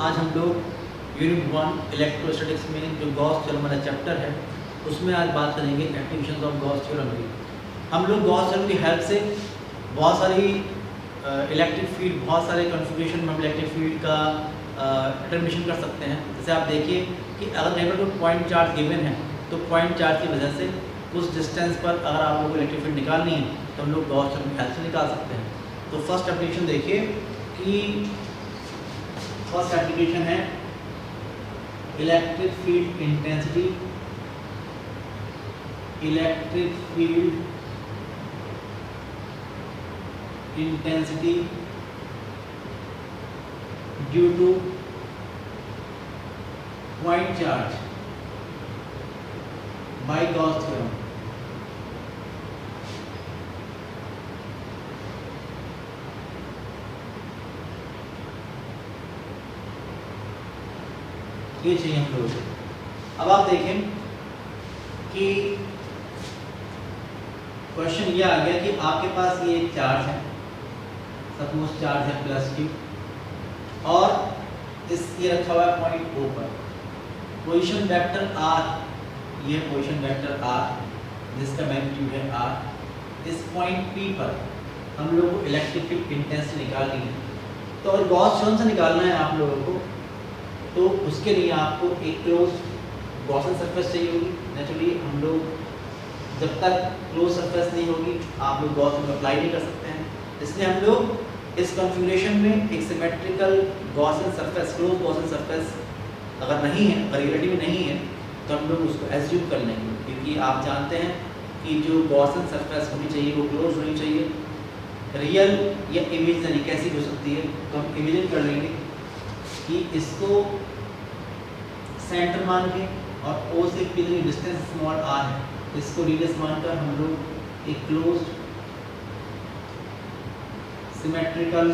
आज हम लोग यूनिट 1 इलेक्ट्रोस्टैटिक्स में जो गॉस थ्योरम वाला चैप्टर है उसमें आज बात करेंगे एप्लीकेशंस ऑफ गॉस थ्योरम की। हम लोग गॉस थ्योरम की हेल्प से बहुत सारी इलेक्ट्रिक फील्ड, बहुत सारे कॉन्फ़िगरेशन में इलेक्ट्रिक फील्ड का डिटरमिनेशन कर सकते हैं। जैसे आप देखिए कि अगर मेरे को पॉइंट चार्ज गिवन है तो पॉइंट चार्ज की वजह से उस डिस्टेंस पर अगर आप लोगों को इलेक्ट्रिक फील्ड निकालनी है तो हम लोग गॉस थ्योरम की हेल्प से निकाल सकते हैं। तो फर्स्ट एप्लीकेशन देखिए कि फर्स्ट एप्लीकेशन है electric field intensity. Electric field intensity due to point charge by Gauss theorem. ये चाहिए हम लोगों को। अब आप देखें कि क्वेश्चन ये आ गया कि आपके पास ये एक चार्ज है, सपोज चार्ज है +Q और ये रखा हुआ है पॉइंट O पर। पोजीशन वेक्टर R, ये पोजीशन वेक्टर R जिसका मैग्नीट्यूड है R। इस पॉइंट P पर हम लोग को इलेक्ट्रिक फील्ड इंटेंसिटी निकालनी है। तो अगर गॉस थ्योरम से निकालना है आप लोगों को तो उसके लिए आपको एक क्लोज गॉसियन सरफेस चाहिए होगी। नेचुरली हम लोग जब तक क्लोज सरफेस नहीं होगी आप लोग गॉस थ्योरम अप्लाई नहीं कर सकते हैं। इसलिए हम लोग इस कॉन्फ़िगरेशन में एक symmetrical Gaussian surface, close Gaussian surface अगर नहीं है, अगर रिलेटिव नहीं है तो हम लोग उसको एज्यूम कर लेंगे, क्योंकि आप जानते हैं कि जो गॉसियन सरफेस होनी चाहिए वो क्लोज होनी चाहिए। रियल या इमेजिनरी कैसी हो सकती है, तो हम इमेजिन कर लेंगे कि इसको सेंटर मान के और O से P की डिस्टेंस स्मॉल r है, इसको रेडियस मानकर हम लोग एक closed symmetrical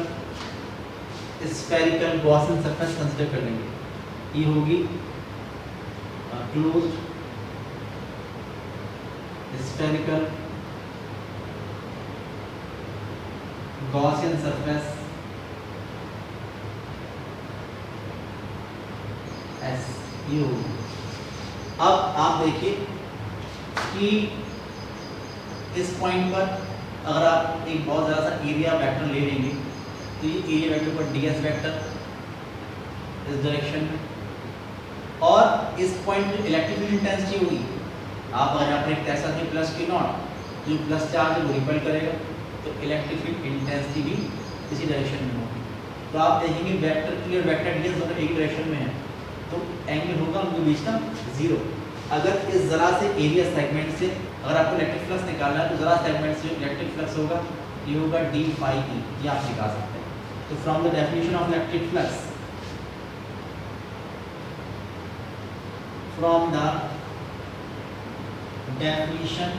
spherical Gaussian surface consider कर लेंगे। ये होगी closed spherical Gaussian surface S। ये होगी। अब आप देखिए कि इस पॉइंट पर अगर आप एक बहुत ज़्यादा सा एरिया वेक्टर ले लेंगे तो ये एरिया वेक्टर पर ds वेक्टर इस डायरेक्शन में, और इस पॉइंट में इलेक्ट्रिक फील्ड इंटेंसिटी होगी। आप अगर यहाँ पर एक ऐसा है +Q0, जो प्लस चार्ज है वो रिपेल करेगा तो इलेक्ट्रिक फील्ड इंटेंसिटी भी इसी डायरेक्शन में होगी। तो आप देखेंगे वेक्टर P और वेक्टर ds दोनों एक डायरेक्शन में है तो एंगल होगा उनके बीच का 0। अगर इस जरा से एरिया सेगमेंट से अगर आपको इलेक्ट्रिक फ्लक्स निकालना है तो जरा सेगमेंट से इलेक्ट्रिक फ्लक्स होगा, ये होगा d phi e। ये आप निकाल सकते हैं। तो from the definition of electric flux, from the definition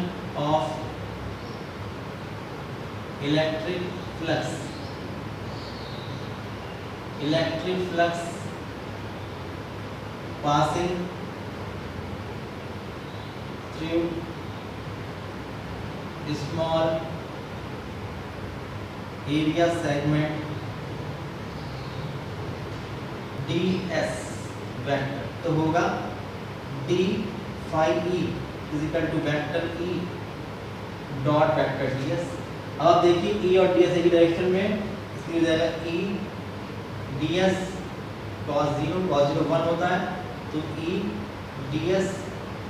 of electric flux, electric flux passing through small area segment ds vector तो होगा d phi e is equal to vector e dot vector ds। अब आप देखिए e और ds एक ही direction में, इसलिए हो जाएगा e ds cos 0 1 होता है तो e ds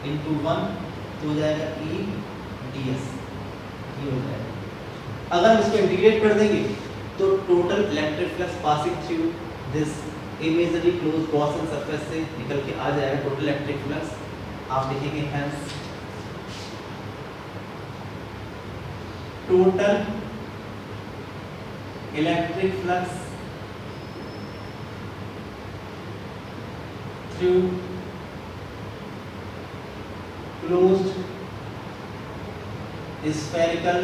इंटू 1 तो हो जाएगा e ds। ये हो जाएगा। अगर हम इसको इंटीग्रेट कर देंगे तो total electric flux passing through this imaginary close Gaussian surface से निकल के आ जाएगा टोटल इलेक्ट्रिक फ्लक्स। आप लिखेंगे hence total electric flux through closed spherical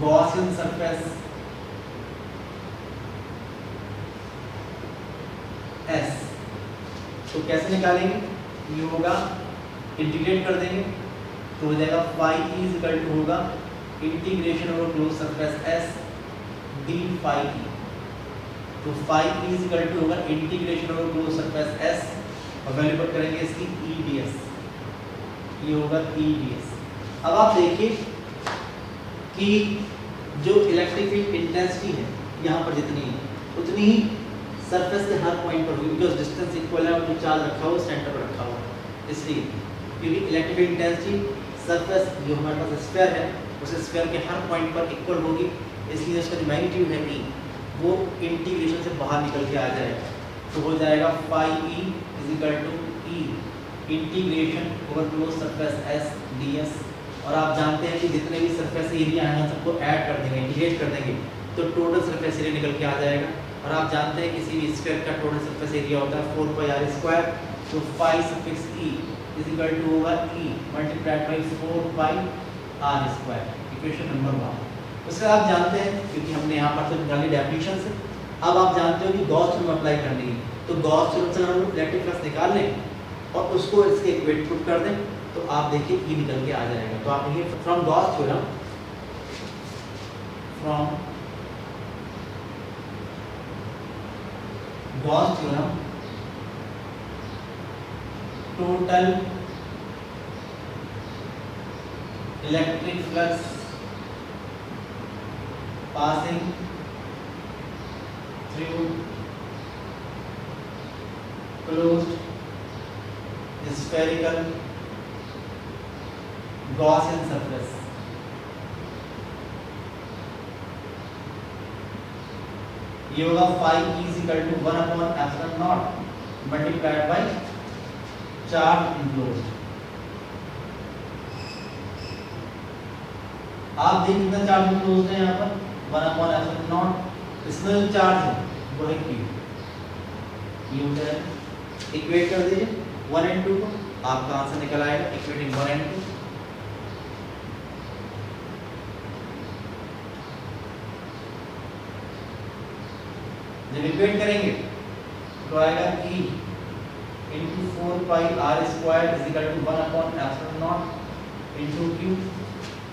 Gaussian surface S। तो कैसे निकालेंगे, ये होगा इंटीग्रेट कर देंगे तो हो जाएगा phi e is equal to होगा integration over close surface S d phi e। तो फाई इज इक्वल टू होगा integration over close surface S और वैल्यू पुट करेंगे इसकी ई डी एस, ये होगा ई डी एस। अब आप देखिए कि जो इलेक्ट्रिक फील्ड इंटेंसिटी है यहाँ पर जितनी है उतनी ही सरफेस के हर पॉइंट पर होगी, बिकॉज डिस्टेंस इक्वल है और जो चार्ज रखा हुआ सेंटर पर रखा हुआ है, इसलिए क्योंकि इलेक्ट्रिक फील्ड इंटेंसिटी सरफेस जो हमारे पास स्फीयर है उस स्फीयर के हर पॉइंट पर इक्वल होगी, इसलिए उसका जो मैग्नीट्यूड है ई वो इंटीग्रेशन से बाहर निकल के आ जाएगा, तो हो जाएगा phi e is equal to e integration over close surface s d s. और आप जानते हैं कि जितने भी सरफेस एरिया हैं सबको ऐड कर देंगे, इंटीग्रेट कर देंगे तो टोटल सरफेस एरिया निकल के आ जाएगा। और आप जानते हैं किसी भी स्फीयर का टोटल सरफेस एरिया होता है 4 पाई आर स्क्वायर, तो phi suffix E is equal to होगा E multiplied by 4 pi are square, equation number 1। उससे आप जानते हैं क्योंकि हमने यहाँ पर तो निकाली डेफिनेशन से, अब आप जानते हो कि गॉस थ्योरम अप्लाई करनी है, तो गॉस थ्योरम से हम लोग इलेक्ट्रिक फ्लक्स निकाल लें और उसको इसके इक्वेट पुट कर दें तो आप देखिए ई निकल के आ जाएगा। तो आप देखिए from Gauss theorem, from Gauss theorem total electric flux passing through closed spherical Gaussian surface ये होगा phi is equal to 1 upon epsilon naught multiplied by charge enclosed. आप देख कितना चार्ज इनक्लोज्ड है यहाँ पर 1 अपॉन एप्सिलॉन नॉट, इसमें जो चार्ज है वो है Q, ये हो जाएगा। इक्वेट कर दीजिए 1 and 2 को, आपका आंसर निकल आएगा इक्वेटिंग 1 and 2। जब इक्वेट करेंगे तो आएगा E into 4 pi are square is equal to 1 upon epsilon not into Q।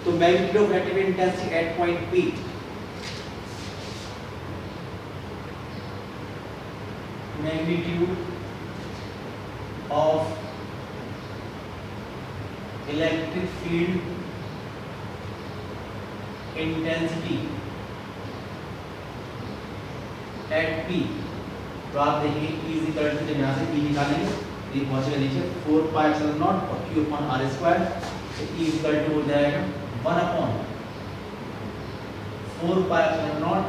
तो magnitude of electric intensity at point P magnitude of electric field intensity at P, तो आप देखिए E इज इक्वल टू, जब यहाँ से P निकालेंगे ये पहुंचेगा नीचे 4 पाई एप्सिलॉन नॉट और Q अपॉन आर स्क्वायर, तो E इज इक्वल टू हो जाएगा 1 upon 4 pi epsilon naught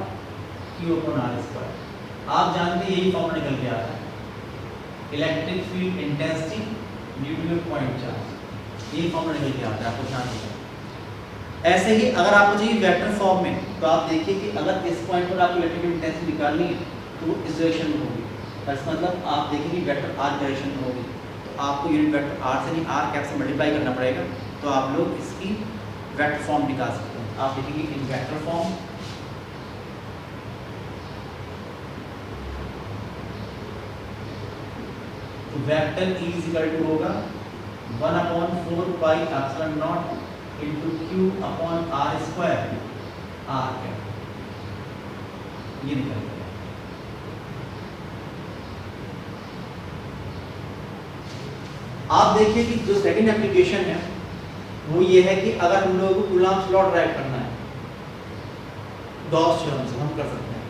Q upon r square. आप जानते हैं यही फॉर्मूला निकल के आता है electric field intensity due to point charge, यही फॉर्मूला निकल के आता है, आपको ध्यान रखना। ऐसे ही अगर आपको चाहिए वेक्टर फॉर्म में, तो आप देखिए कि अगर इस पॉइंट पर आपको इलेक्ट्रिक इंटेंसिटी निकालनी है तो वो इस डायरेक्शन में होगी, इसका मतलब आप देखिए कि वेक्टर आर डायरेक्शन में होगी, तो आपको यूनिट वेक्टर आर से नहीं आर कैप से मल्टीप्लाई करना पड़ेगा, तो आप लोग इसकी वेक्टर फॉर्म निकाल सकते हैं। आप लिखेंगे इन वेक्टर फॉर्म तो vector E is equal to होगा 1 upon 4 pi epsilon not into Q upon r square r cap, ये निकल गया। आप देखिए कि जो सेकंड एप्लीकेशन है वो ये है कि अगर हम लोगों को कूलम्ब्स लॉ ड्राइव करना है गॉस थ्योरम से, हम कर सकते हैं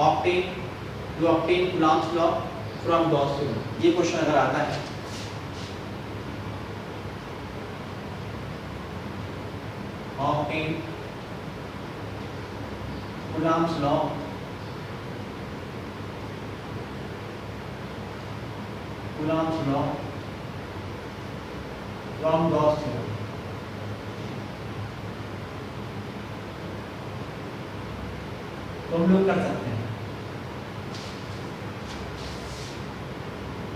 obtain Coulomb's law from Gauss theorem. ये क्वेश्चन अगर आता है obtain Coulomb's law from Gauss theorem, तो हम लोग कर सकते हैं।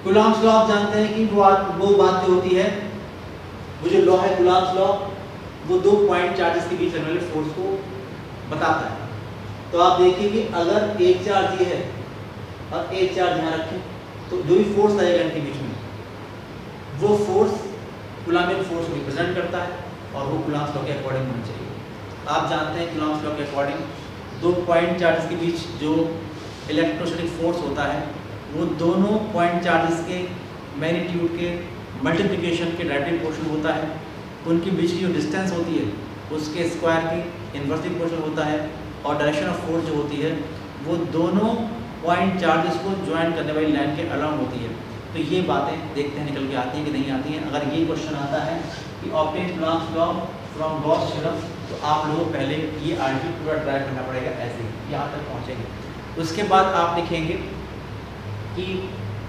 कूलम्ब्स लॉ आप जानते हैं कि वो बात जो होती है, वो जो लॉ है कूलम्ब्स लॉ, वो दो पॉइंट चार्जेस के बीच रहने वाले फोर्स को बताता है। तो आप देखिए कि अगर एक चार्ज ये है और एक चार्ज यहाँ रखें तो जो भी फोर्स आएगा इनके बीच में वो फोर्स कूलम्बियन फोर्स को रिप्रेजेंट करता है और वो कूलम्ब्स लॉ के अकॉर्डिंग होना चाहिए। आप जानते हैं कूलम्ब्स लॉ के अकॉर्डिंग दो पॉइंट चार्जेस के बीच जो इलेक्ट्रोस्टैटिक फोर्स होता है वो दोनों पॉइंट चार्जेस के मैग्नीट्यूड के मल्टीप्लिकेशन के डायरेक्टली प्रोपोर्शनल होता है। उनके बीच की जो डिस्टेंस होती है उसके स्क्वायर की इन्वर्सली प्रोपोर्शनल होता है, और डायरेक्शन ऑफ फोर्स जो होती है वो दोनों पॉइंट चार्जेस को ज्वाइन करने वाली लाइन के अलाउंग होती है। तो ये बातें देखते हैं निकल के आती हैं कि नहीं आती हैं। अगर ये क्वेश्चन आता है कि obtain Coulomb's law from Gauss theorem, तो आप लोगों को पहले ये आर्टिकल पूरा ट्राई करना पड़ेगा, ऐसे ही यहाँ तक पहुँचेंगे। उसके बाद आप लिखेंगे कि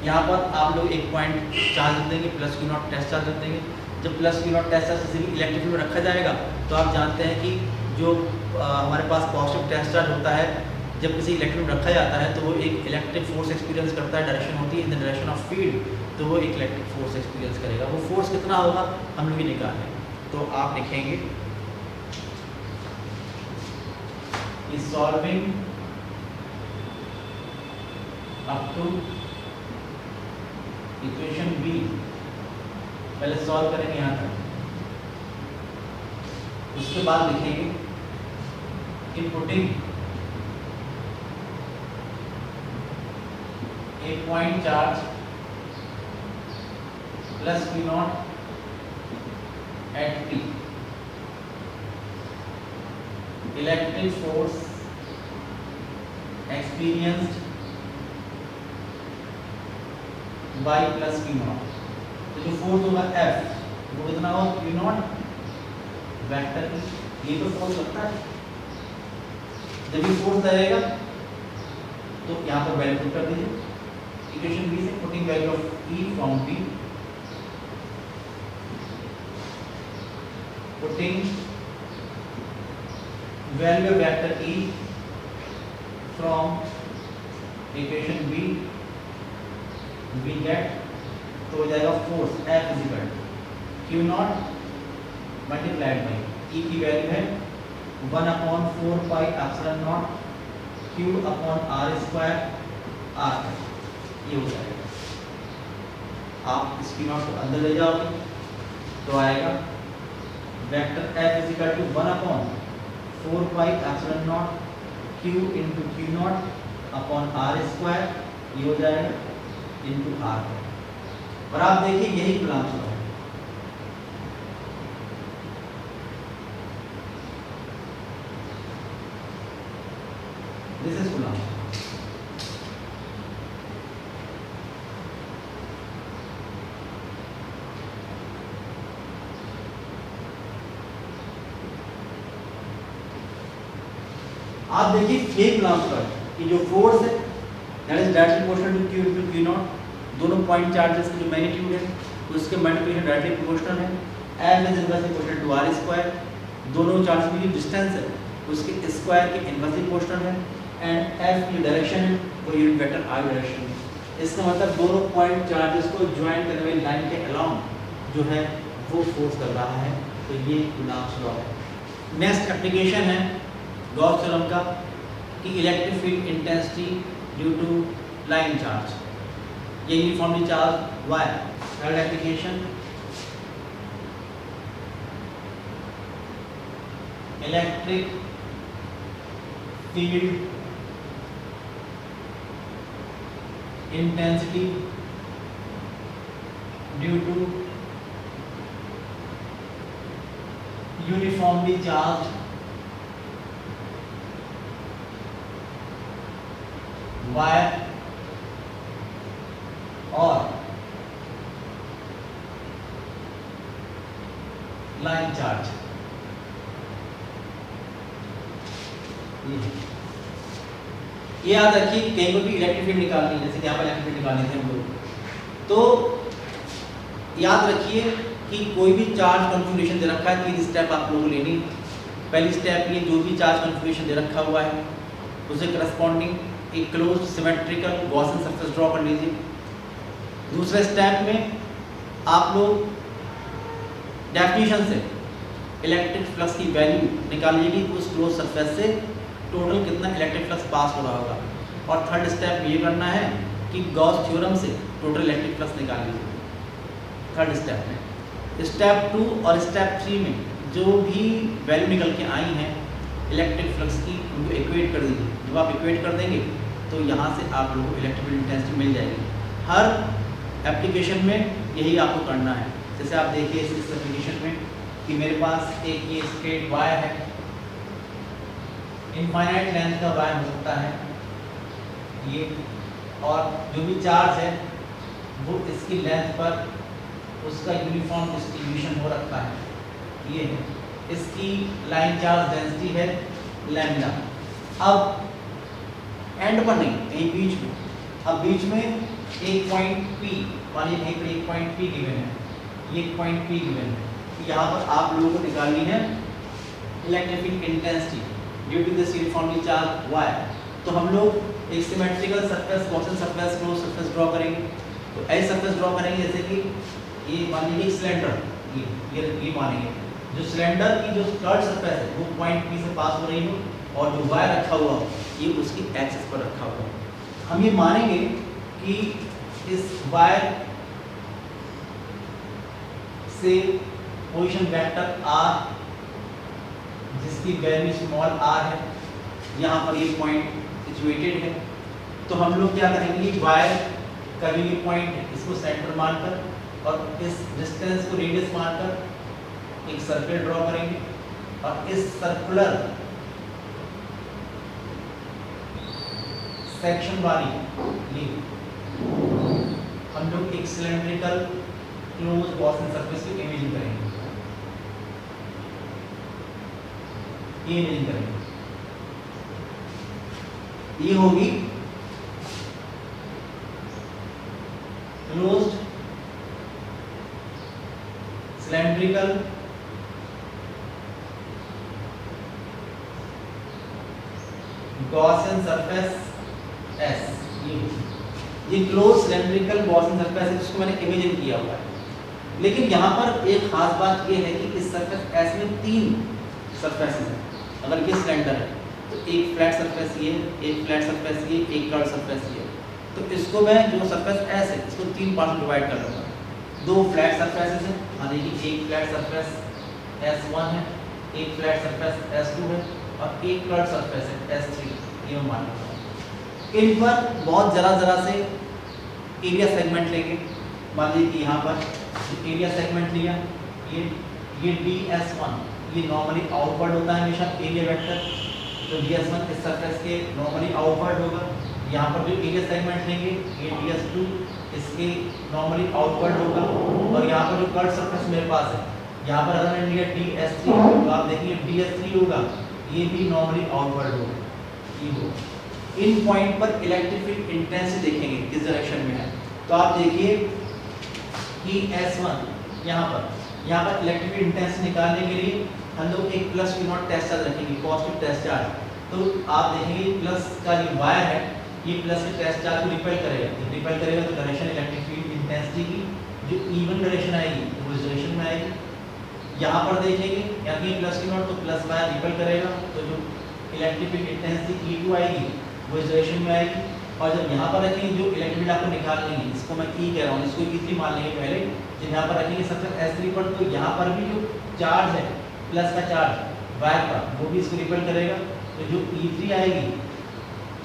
यहाँ पर आप लोग एक पॉइंट चार्ज रख देंगे, plus q naught test charge रख देंगे। जब plus q naught test charge से इलेक्ट्रिक फील्ड रखा जाएगा तो आप जानते हैं कि जो हमारे पास पॉजिटिव टेस्ट चार्ज होता है, जब किसी इलेक्ट्रिक रखा जाता है तो वो एक इलेक्ट्रिक फोर्स एक्सपीरियंस करता है, डायरेक्शन होती है in the direction of field, तो वो एक इलेक्ट्रिक फोर्स एक्सपीरियंस करेगा। वो फोर्स कितना होगा हम लोग ये निकालें, तो आप लिखेंगे is solving up to equation b, पहले सॉल्व करेंगे यहाँ तक, उसके बाद लिखेंगे कि putting a point charge plus P naught at P, electric force experienced by plus P naught। तो जो फोर्स होगा F वो कितना होगा P naught वेक्टर की, ये तो फोर्स लगता है। जब ये फोर्स लगेगा तो यहाँ पर वैल्यू पुट कर दीजिए इक्वेशन बी से, putting value of E from P, putting value of vector E from equation B, we get तो हो जाएगा force F is equal to Q naught multiplied by E की वैल्यू है 1/4 pi epsilon naught Q upon R square R, ये हो जाएगा। आप इस Q नॉट को अंदर ले जाओगे तो आएगा vector F is equal to 1/4 pi epsilon naught Q into Q naught upon R square, ये हो जाएगा इंटू R। और आप देखिए यही कूलॉम्स लॉ है। This is Coulomb's. आप देखिए ये कूलॉम्स लॉ कि जो फोर्स है that is directly proportional to Q into Q naught, दोनों पॉइंट चार्जेस की जो मैग्नीट्यूड है उसके मल्टीप्लिकेशन डायरेक्टली प्रोपोर्शनल है, F is inversely proportional to R square, दोनों चार्जेस की जो डिस्टेंस है उसके स्क्वायर के इनवर्सली प्रोपोर्शनल है, एंड F की डायरेक्शन है वो यूनिट वेक्टर I डायरेक्शन है। इसका मतलब दोनों पॉइंट चार्जेस को ज्वाइन करने वाली लाइन के अलाउंग जो है वो फोर्स कर रहा है, तो ये कूलॉम्स लॉ है। नेक्स्ट एप्लीकेशन है गॉस थ्योरम का कि electric field intensity due to line charge, ये uniformly charge wire. Third application electric field intensity due to uniformly charge wire और लाइन चार्ज। ये याद रखिए कि कहीं पर भी इलेक्ट्रिक फील्ड निकालनी है, जैसे कि यहाँ पर इलेक्ट्रिक फील्ड निकालने थे हम लोग, तो याद रखिए कि कोई भी चार्ज कॉन्फ़िगरेशन दे रखा है, 3 स्टेप आप लोगों को लेनी। पहली स्टेप ये जो भी चार्ज कॉन्फ़िगरेशन दे रखा हुआ है उसे करस्पॉन्डिंग एक closed symmetrical Gaussian surface draw कर लीजिए। दूसरे स्टेप में आप लोग डेफिनेशन से इलेक्ट्रिक फ्लक्स की वैल्यू निकाल लीजिए कि उस क्लोज सरफेस से टोटल कितना इलेक्ट्रिक फ्लक्स पास हो रहा होगा। और थर्ड स्टेप ये करना है कि गॉस थ्योरम से टोटल इलेक्ट्रिक फ्लक्स निकाल लीजिए थर्ड स्टेप में। स्टेप 2 और स्टेप 3 में जो भी वैल्यू निकल के आई हैं इलेक्ट्रिक फ्लक्स की उनको इक्वेट कर दीजिए। जब आप इक्वेट कर देंगे तो यहाँ से आप लोगों को इलेक्ट्रिकल इंटेंसिटी मिल जाएगी। हर एप्लीकेशन में यही आपको करना है। जैसे आप देखिए इस एप्लीकेशन में कि मेरे पास एक ये स्ट्रेट वायर है, इनफाइनाइट लेंथ का वायर हो सकता है ये, और जो भी चार्ज है वो इसकी लेंथ पर उसका यूनिफॉर्म डिस्ट्रीब्यूशन हो रखा है। ये है इसकी लाइन चार्ज डेंसिटी है लैम्डा। अब एंड पर नहीं, कहीं बीच में, अब बीच में एक पॉइंट P, मानिए कहीं पर एक पॉइंट P गिवन है, ये एक पॉइंट P गिवन है। यहाँ पर आप लोगों को निकालनी है electric intensity due to this uniformly charge wire. तो हम लोग एक symmetrical surface, Gaussian surface, close surface draw करेंगे। तो ऐसे सरफेस ड्रॉ करेंगे जैसे कि ये मान लीजिए सिलेंडर, ये मानेंगे जो सिलेंडर की जो कर्व सरफेस है वो पॉइंट P से पास हो रही हो, और जो वायर रखा हुआ ये उसकी एक्सिस पर रखा हुआ। हम ये मानेंगे कि इस वायर से पोजीशन वेक्टर R, जिसकी वैल्यू स्मॉल r है, यहाँ पर ये पॉइंट सिचुएटेड है। तो हम लोग क्या करेंगे, वायर का जो ये पॉइंट है इसको सेंटर मानकर और इस डिस्टेंस को रेडियस मानकर एक सर्कल ड्रॉ करेंगे, और इस सर्कुलर सेक्शन वाली ये हम लोग एक सिलेंड्रिकल क्लोज गॉसियन सरफेस की इमेजिंग करेंगे। ये इमेजिंग करेंगे, ये होगी closed cylindrical Gaussian surface S। ये क्लोज सिलेंड्रिकल गॉसियन सरफेस है जिसको मैंने इमेजिन किया हुआ है। लेकिन यहाँ पर एक खास बात ये है कि इस सरफेस S में 3 सरफेसेस हैं। अगर ये सिलेंडर है तो एक फ्लैट सरफेस ये, एक फ्लैट सरफेस ये, एक कर्व सरफेस ये। तो इसको मैं जो सरफेस S है इसको 3 पार्ट में डिवाइड कर लूँगा। 2 फ्लैट सरफेसेस हैं, मानिए कि एक फ्लैट सरफेस S1 है, एक फ्लैट सरफेस S2 है, और एक कर्व सरफेस है S3। ये मैं मान लेता हूँ। इन पर बहुत ज़रा से एरिया सेगमेंट लेंगे। मान लीजिए कि यहाँ पर एरिया सेगमेंट लिया, ये DS1, ये नॉर्मली आउटवर्ड होता है हमेशा एरिया वेक्टर। तो DS1 इस सरफेस के नॉर्मली आउटवर्ड होगा। यहाँ पर जो एरिया सेगमेंट लेंगे ये DS2 इसके नॉर्मली आउटवर्ड होगा। और यहाँ पर जो कर्व सरफेस मेरे पास है, यहाँ पर अगर मैंने लिया DS3 तो आप देखिए DS3 होगा, ये भी नॉर्मली आउटवर्ड होगा। ये होगा। इन पॉइंट पर इलेक्ट्रिक इंटेंसिटी देखेंगे किस डायरेक्शन में है। तो आप देखिए कि S1 यहाँ पर इलेक्ट्रिक इंटेंसिटी निकालने के लिए हम लोग एक plus Q naught test charge रखेंगे, पॉजिटिव टेस्ट चार्ज। तो आप देखेंगे प्लस का जो वायर है ये प्लस के टेस्ट चार्ज को रिपेल करेगा। जब रिपेल करेगा तो डायरेक्शन इलेक्ट्रिक फील्ड इंटेंसिटी की जो इवन डायरेक्शन आएगी वो इस डायरेक्शन में आएगी। यहाँ पर देखेंगे यहाँ की प्लस Q नॉट, तो प्लस वायर रिपेल करेगा तो जो इलेक्ट्रिक फील्ड इंटेंसिटी E2 आएगी वो इस डायरेक्शन में आएगी। और जब यहाँ पर रखेंगे जो इलेक्ट्रिक फील्ड आपको निकालनी है, इसको मैं E कह रहा हूँ, इसको E3 मान लेंगे पहले। जब यहाँ पर रखेंगे सबसे S3 पर तो यहाँ पर भी जो चार्ज है प्लस का चार्ज वायर पर वो भी इसको रिपेल करेगा। तो जो E3 आएगी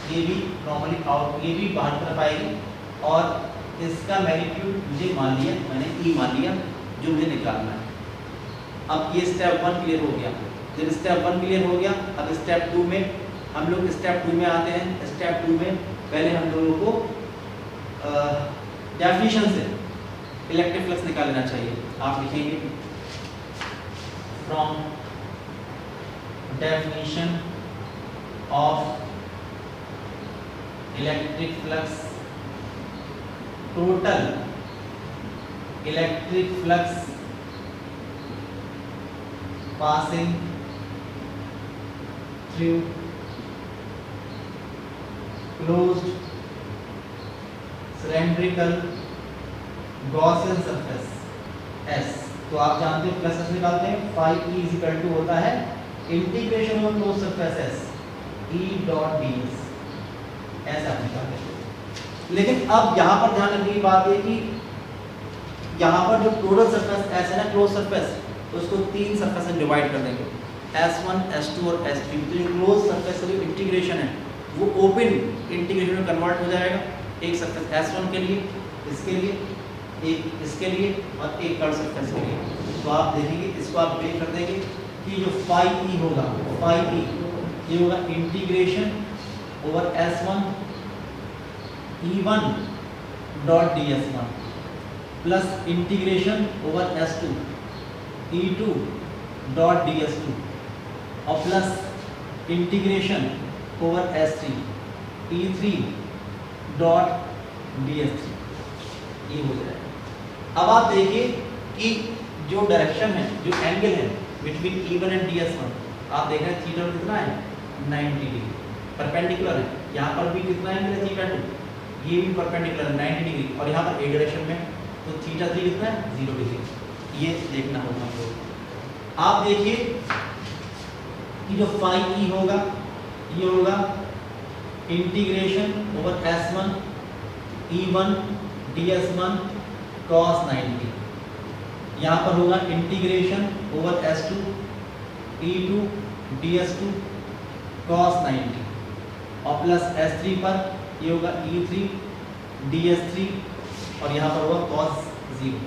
ये भी नॉर्मली आउट, ये भी बाहर तरफ आएगी। और इसका मैग्नीट्यूड मुझे मान लिया, मैंने E मान लिया जो मुझे निकालना है। अब ये स्टेप 1 क्लियर हो गया। जब स्टेप 1 क्लियर हो गया, अब स्टेप 2 में हम लोग स्टेप 2 में आते हैं। स्टेप 2 में पहले हम लोगों को डेफिनेशन से इलेक्ट्रिक फ्लक्स निकाल लेना चाहिए। आप लिखेंगे from definition of electric flux, total electric flux passing through closed cylindrical Gaussian surface S। तो आप जानते हो प्लस S निकालते हैं, phi E is equal to होता है integration of closed surface S E dot ds, ऐसा निकालते हैं। लेकिन अब यहाँ पर ध्यान रखने की बात है कि यहाँ पर जो टोटल सरफेस S है ना, क्लोज सरफेस, तो उसको 3 सरफेस में डिवाइड कर देंगे, S1, S2 और S3। तो जो क्लोज सरफेस का जो इंटीग्रेशन है वो ओपन इंटीग्रेशन में कन्वर्ट हो जाएगा। एक सरफेस S1 के लिए, इसके लिए, एक इसके लिए और एक कर्व सरफेस के लिए। तो आप देखेंगे, इसको आप ब्रेक कर देंगे कि जो फाई ई होगा, फाई ई ये होगा integration over S1 E1 dot ds1 plus integration over S2 E2 dot ds2 और plus integration over S3 E3 dot ds3। ये हो जाएगा। अब आप देखिए कि जो डायरेक्शन है, जो एंगल है बिटवीन E1 एंड ds1, आप देख रहे हैं थीटा कितना है 90 डिग्री परपेंडिकुलर है। यहाँ पर भी कितना एंगल है थीटा 2, ये भी परपेंडिकुलर है 90 डिग्री और यहाँ पर ए डायरेक्शन में तो थीटा 3 कितना है 0 डिग्री। ये देखना होगा हमको। आप देखिए कि जो फाई ई होगा ये होगा integration over S1 E1 ds1 cos 90। यहाँ पर होगा integration over S2 E2 ds2 cos 90 और प्लस S3 पर ये होगा E3 ds3 और यहाँ पर होगा cos 0।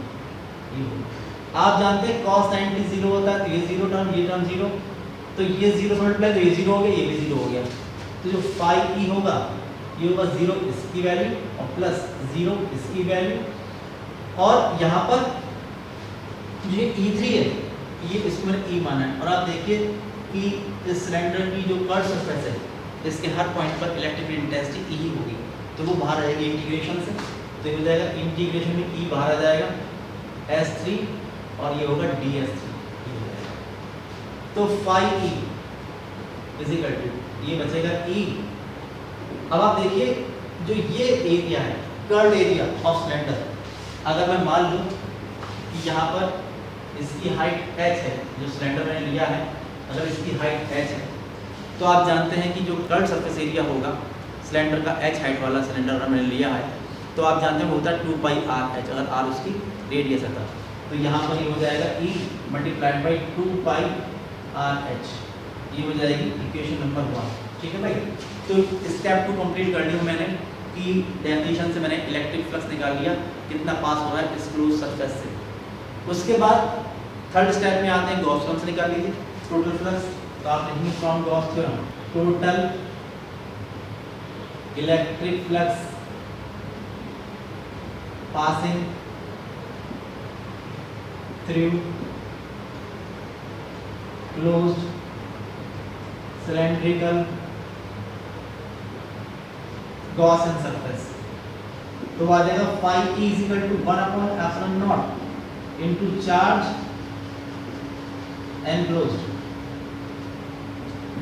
ये होगा। आप जानते हैं cos 90 0 होता है, तो ये 0 टर्म, ये टर्म 0, तो ये 0 से मल्टीप्लाई, तो ये 0 हो गया, ये भी 0 हो गया। तो जो फाई ई होगा ये होगा 0 इसकी वैल्यू और प्लस 0 इसकी वैल्यू और यहाँ पर ये E3 है, ये इसको मैंने E माना है। और आप देखिए कि इस सिलेंडर की जो कर्व सरफेस है इसके हर पॉइंट पर इलेक्ट्रिक इंटेंसिटी E ही होगी, तो वो बाहर आ जाएगी इंटीग्रेशन से। तो ये हो जाएगा इंटीग्रेशन में E बाहर आ जाएगा S3 और ये होगा ds3। तो फाई ई फिजिकल टू ये बचेगा E। अब आप देखिए जो ये एरिया है, कर्व एरिया ऑफ सिलेंडर, अगर मैं मान लूँ कि यहाँ पर इसकी हाइट h है, जो सिलेंडर मैंने लिया है, अगर इसकी हाइट h है तो आप जानते हैं कि जो कर्व सरफेस एरिया होगा सिलेंडर का h हाइट वाला सिलेंडर अगर मैंने लिया है तो आप जानते हैं होता है 2πr(h) अगर r उसकी रेडियस है तब। तो यहाँ पर ये हो जाएगा E मल्टीप्लाइड बाई 2πr(h), ये हो जाएगी इक्वेशन नंबर 1। ठीक है भाई। तो स्टेप 2 कंप्लीट कर लिया मैंने कि डेफिनेशन से मैंने इलेक्ट्रिक फ्लक्स निकाल लिया, कितना पास हो रहा है इस क्लोज सरफेस से। उसके बाद थर्ड स्टेप में आते हैं, गॉस थ्योरम से निकाल लीजिए टोटल फ्लक्स। तो आप लिखेंगे from Gauss theorem total electric flux passing through closed cylindrical Gaussian surface। तो आ जाएगा phi E is equal to 1 upon epsilon naught into charge enclosed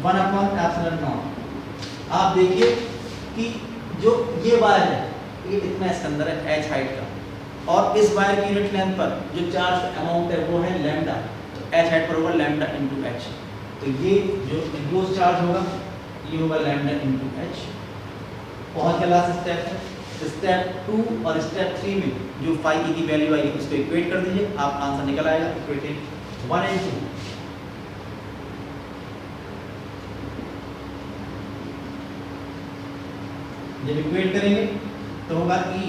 1 upon epsilon naught। आप देखिए कि जो ये वायर है ये इतना इसके अंदर है h हाइट का और इस वायर की यूनिट लेंथ पर जो चार्ज अमाउंट है वो है लैम्डा, तो h हाइट पर होगा लैम्डा इंटू h। तो ये जो इनक्लोज चार्ज होगा ये होगा लैम्डा इंटू h। बहुत गया लास्ट स्टेप है। स्टेप 2 और स्टेप 3 में जो फाई ई की वैल्यू आएगी उसको इक्वेट कर दीजिए, आप आंसर निकल आएगा। इक्वेटिंग 1 and 2 जब इक्वेट करेंगे तो होगा E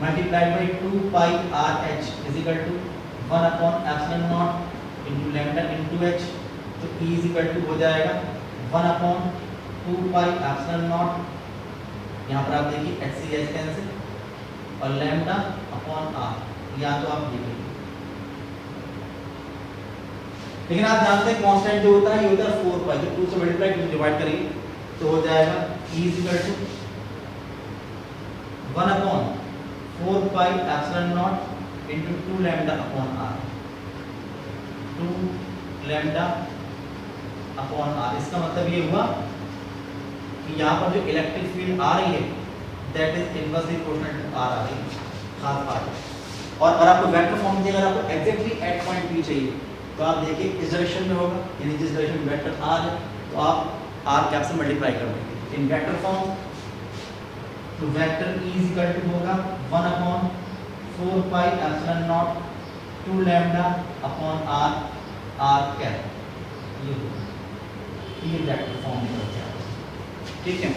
multiplied by 2πr(h) is equal to 1 upon epsilon not into lambda into h। तो E इज इक्वल टू हो जाएगा 1 अपॉन 2π एप्सिलॉन नॉट, यहाँ पर आप देखिए h से h कैंसिल, और लैम्डा अपॉन r, या तो आप लिख लीजिए। लेकिन आप जानते हैं कांस्टेंट जो होता है ये होता है 4π, जब 2 से मल्टीप्लाई डिवाइड करेंगे तो हो जाएगा E is equal to 1 upon 4π epsilon not into 2 lambda upon r, 2 lambda upon r। इसका मतलब ये हुआ कि यहाँ पर जो इलेक्ट्रिक फील्ड आ रही है that is inversely proportional to r आ रही है, खास बात। और अगर आपको वेक्टर फॉर्म चाहिए, अगर आपको एग्जैक्टली एट पॉइंट P चाहिए तो आप देखिए इस डायरेक्शन में होगा, यानी जिस डायरेक्शन में वेक्टर r है तो आप r कैप से मल्टीप्लाई कर देंगे इन वेक्टर फॉर्म। तो vector E is equal to होगा 1 upon 4π epsilon not 2 lambda upon r cap. ये वेक्टर फॉर्म निकल गया। ठीक है।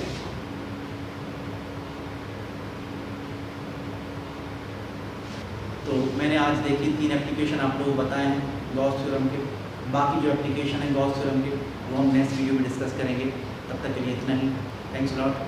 तो मैंने आज देखी 3 एप्लीकेशन आप लोगों को बताए हैं गॉस थ्योरम के। बाकी जो एप्लीकेशन है गॉस थ्योरम के वो हम नेक्स्ट वीडियो में डिस्कस करेंगे। तब तक के लिए इतना ही। Thanks lot.